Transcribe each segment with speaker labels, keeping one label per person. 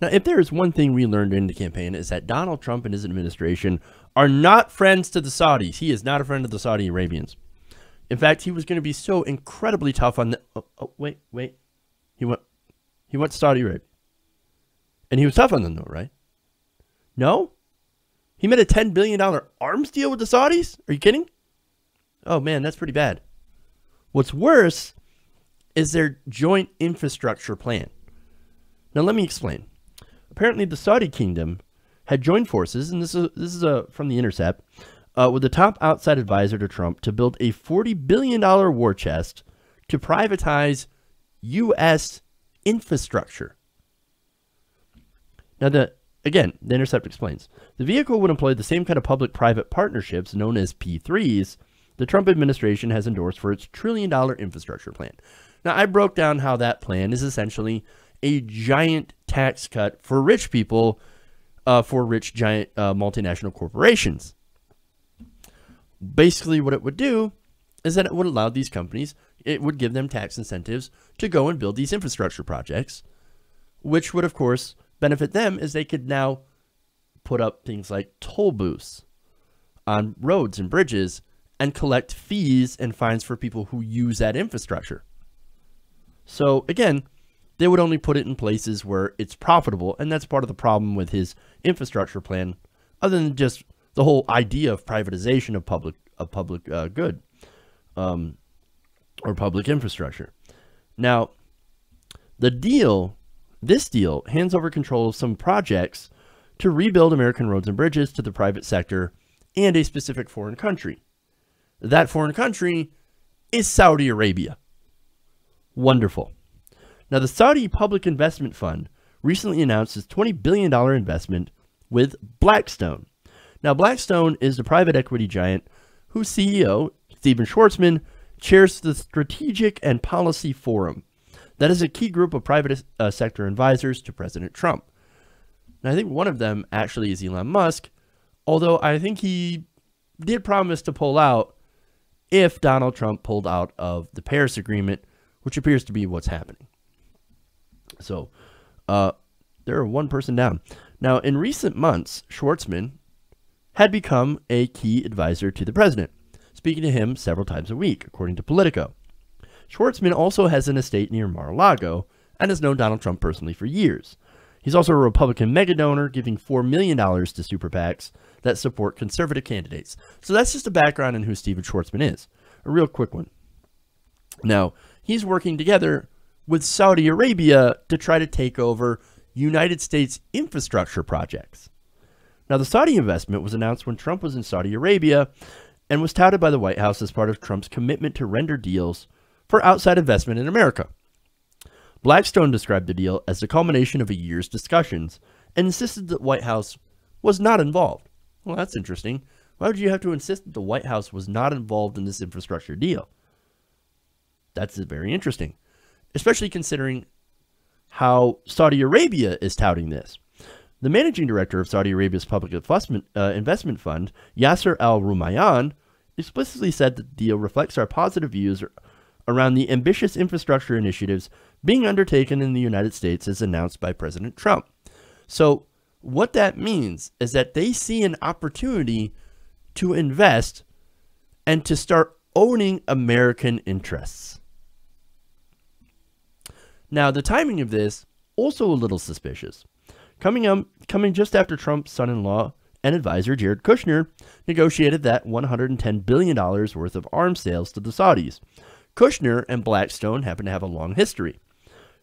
Speaker 1: Now, if there is one thing we learned in the campaign, is that Donald Trump and his administration are not friends to the Saudis. He is not a friend of the Saudi Arabians. In fact, he was going to be so incredibly tough on the... wait. He went to Saudi Arabia. And he was tough on them, though, right? No? He made a $10 billion arms deal with the Saudis? Are you kidding? Oh, man, that's pretty bad. What's worse is their joint infrastructure plan. Now, let me explain. Apparently, the Saudi kingdom had joined forces, and this is from The Intercept, with the top outside advisor to Trump to build a $40 billion war chest to privatize U.S. infrastructure. Now, The Intercept explains, the vehicle would employ the same kind of public-private partnerships known as P3s the Trump administration has endorsed for its $1 trillion infrastructure plan. Now, I broke down how that plan is essentially a giant tax cut for rich people, for rich giant multinational corporations. Basically, what it would do is that it would allow these companies, it would give them tax incentives to go and build these infrastructure projects, which would, of course, benefit them as they could now put up things like toll booths on roads and bridges and collect fees and fines for people who use that infrastructure. So again, they would only put it in places where it's profitable, and that's part of the problem with his infrastructure plan, other than just the whole idea of privatization of public good or public infrastructure. Now, this deal hands over control of some projects to rebuild American roads and bridges to the private sector and a specific foreign country. That foreign country is Saudi Arabia. Wonderful. Now, the Saudi Public Investment Fund recently announced its $20 billion investment with Blackstone. Now, Blackstone is the private equity giant whose CEO, Stephen Schwarzman, chairs the Strategic and Policy Forum. That is a key group of private sector advisors to President Trump. And I think one of them actually is Elon Musk, although I think he did promise to pull out if Donald Trump pulled out of the Paris Agreement, which appears to be what's happening. So, they're one person down. Now, in recent months, Schwarzman had become a key advisor to the president, speaking to him several times a week, according to Politico. Schwarzman also has an estate near Mar-a-Lago and has known Donald Trump personally for years. He's also a Republican mega donor, giving $4 million to super PACs that support conservative candidates. So that's just a background on who Stephen Schwarzman is. A real quick one. Now, he's working together with Saudi Arabia to try to take over United States infrastructure projects. Now, the Saudi investment was announced when Trump was in Saudi Arabia and was touted by the White House as part of Trump's commitment to render deals for outside investment in America. Blackstone described the deal as the culmination of a year's discussions and insisted that the White House was not involved. Well, that's interesting. Why would you have to insist that the White House was not involved in this infrastructure deal? That's very interesting, especially considering how Saudi Arabia is touting this. The managing director of Saudi Arabia's Public Investment Fund, Yasser Al-Rumayyan, explicitly said that the deal reflects our positive views around the ambitious infrastructure initiatives being undertaken in the United States as announced by President Trump. So what that means is that they see an opportunity to invest and to start owning American interests. Now, the timing of this, also a little suspicious. Coming just after Trump's son-in-law and advisor, Jared Kushner, negotiated that $110 billion worth of arms sales to the Saudis. Kushner and Blackstone happen to have a long history.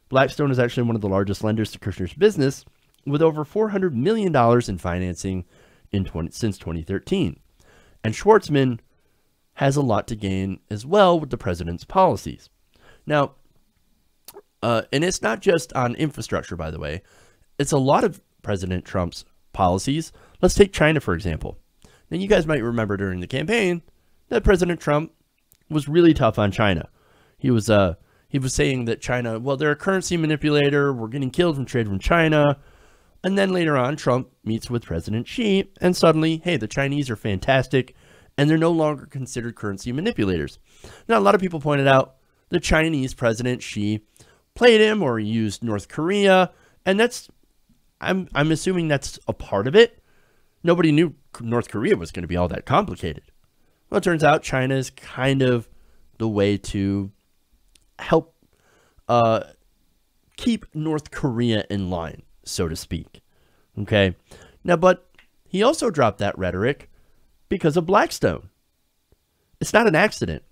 Speaker 1: Blackstone is actually one of the largest lenders to Kushner's business, with over $400 million in financing since 2013. And Schwarzman has a lot to gain as well with the president's policies. Now, and it's not just on infrastructure, by the way. It's a lot of President Trump's policies. Let's take China, for example. Now, you guys might remember during the campaign that President Trump was really tough on China. He was saying that China, well, they're a currency manipulator. We're getting killed from trade from China. And then later on, Trump meets with President Xi, and suddenly, hey, the Chinese are fantastic, and they're no longer considered currency manipulators. Now, a lot of people pointed out the Chinese President Xi played him, or he used North Korea, and that's I'm assuming that's a part of it. Nobody knew North Korea was going to be all that complicated. Well, it turns out China is kind of the way to help keep North Korea in line, so to speak. Okay. Now, but he also dropped that rhetoric because of Blackstone. It's not an accident.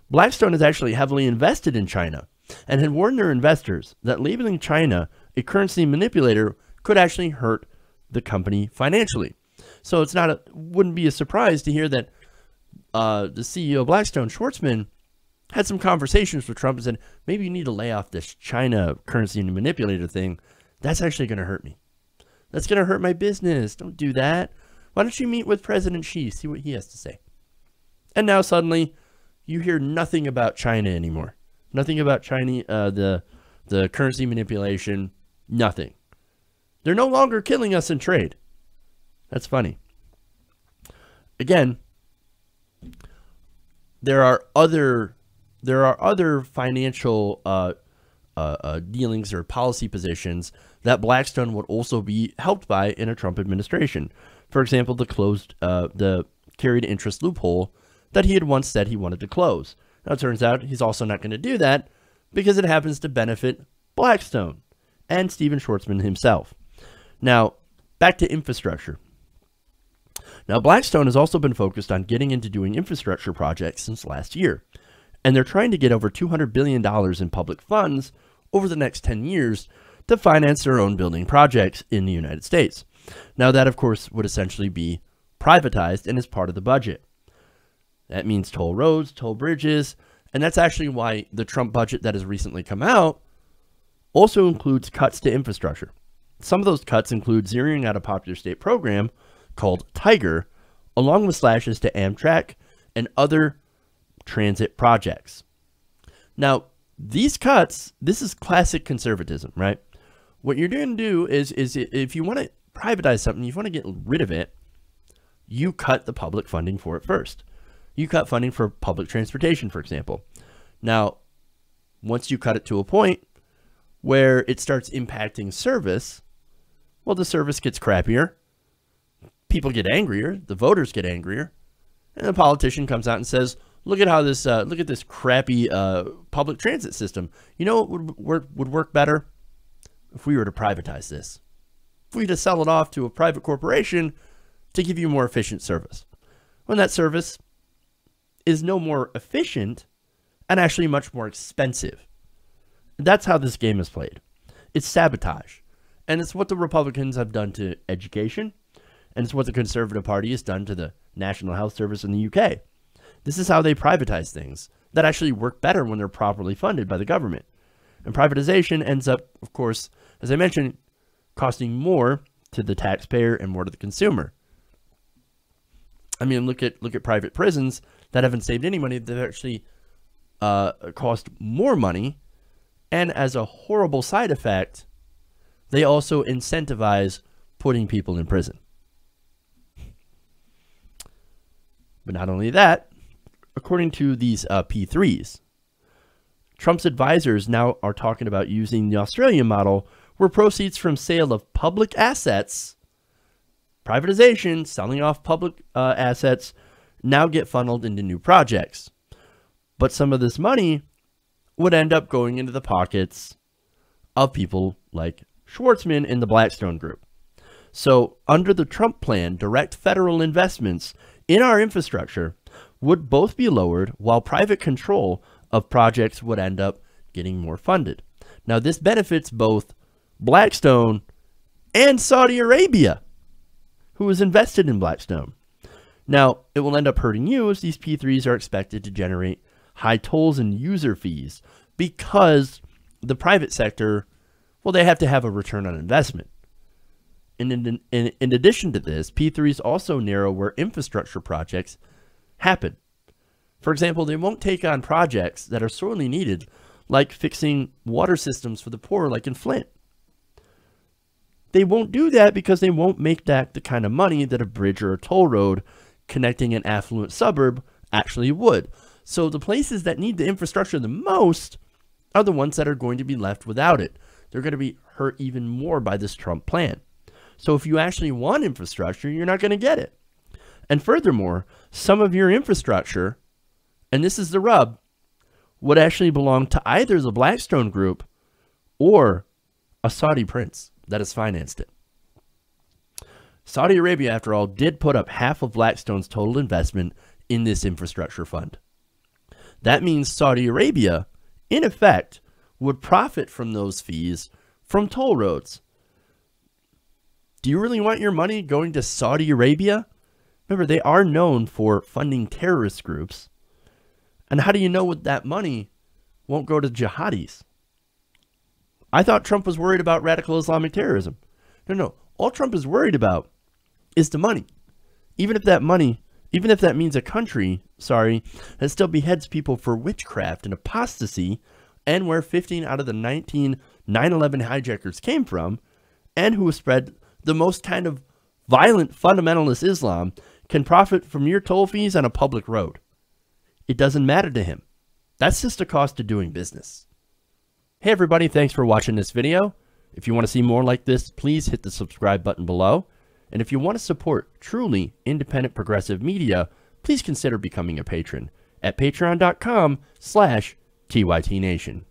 Speaker 1: Blackstone is actually heavily invested in China and had warned their investors that labeling China a currency manipulator could actually hurt the company financially. So it's not wouldn't be a surprise to hear that the CEO of Blackstone, Schwartzman, had some conversations with Trump and said, maybe you need to lay off this China currency manipulator thing. That's actually going to hurt me. That's going to hurt my business. Don't do that. Why don't you meet with President Xi, see what he has to say? And now suddenly you hear nothing about China anymore. Nothing about China, the currency manipulation, nothing. They're no longer killing us in trade. That's funny. Again, there are other financial dealings or policy positions that Blackstone would also be helped by in a Trump administration. For example, the carried interest loophole that he had once said he wanted to close. Now it turns out he's also not going to do that because it happens to benefit Blackstone and Stephen Schwartzman himself. Now, back to infrastructure. Now, Blackstone has also been focused on getting into doing infrastructure projects since last year, and they're trying to get over $200 billion in public funds over the next 10 years to finance their own building projects in the United States. Now, that, of course, would essentially be privatized and is part of the budget. That means toll roads, toll bridges, and that's actually why the Trump budget that has recently come out also includes cuts to infrastructure. Some of those cuts include zeroing out a popular state program called Tiger, along with slashes to Amtrak and other transit projects. Now, these cuts, this is classic conservatism, right? What you're going to do is if you want to privatize something, you want to get rid of it, you cut the public funding for it first. You cut funding for public transportation, for example. Now, once you cut it to a point where it starts impacting service, well, the service gets crappier. People get angrier. The voters get angrier. And the politician comes out and says, look at how this, look at this crappy public transit system. You know what would work better? If we were to privatize this. If we were to sell it off to a private corporation to give you more efficient service. When that service is no more efficient and actually much more expensive. That's how this game is played. It's sabotage. And it's what the Republicans have done to education. And it's what the Conservative Party has done to the National Health Service in the UK. This is how they privatize things that actually work better when they're properly funded by the government. And privatization ends up, of course, as I mentioned, costing more to the taxpayer and more to the consumer. I mean, look at private prisons that haven't saved any money. They've actually cost more money. And as a horrible side effect, they also incentivize putting people in prison. But not only that, according to these P3s, Trump's advisors now are talking about using the Australian model where proceeds from sale of public assets, privatization, selling off public assets, now get funneled into new projects. But some of this money would end up going into the pockets of people like Schwartzman in the Blackstone Group. So under the Trump plan, direct federal investments in our infrastructure would both be lowered while private control of projects would end up getting more funded. Now, this benefits both Blackstone and Saudi Arabia, who is invested in Blackstone. Now, it will end up hurting you as these P3s are expected to generate high tolls and user fees because the private sector, well, they have to have a return on investment. And in addition to this, P3s also narrow where infrastructure projects happen. For example, they won't take on projects that are sorely needed, like fixing water systems for the poor, like in Flint. They won't do that because they won't make that the kind of money that a bridge or a toll road connecting an affluent suburb actually would. So the places that need the infrastructure the most are the ones that are going to be left without it. They're going to be hurt even more by this Trump plan. So if you actually want infrastructure, you're not going to get it. And furthermore, some of your infrastructure, and this is the rub, would actually belong to either the Blackstone Group or a Saudi prince that has financed it. Saudi Arabia, after all, did put up half of Blackstone's total investment in this infrastructure fund. That means Saudi Arabia, in effect, would profit from those fees from toll roads. Do you really want your money going to Saudi Arabia? Remember, they are known for funding terrorist groups. And how do you know that money won't go to jihadis? I thought Trump was worried about radical Islamic terrorism. No. All Trump is worried about is the money. Even if that means a country, that still beheads people for witchcraft and apostasy, and where 15 out of the 19 9/11 hijackers came from, and who have spread the most kind of violent fundamentalist Islam, can profit from your toll fees on a public road. It doesn't matter to him. That's just a cost of doing business. Hey everybody, thanks for watching this video. If you want to see more like this, please hit the subscribe button below. And if you want to support truly independent progressive media, please consider becoming a patron at patreon.com/TYTNation.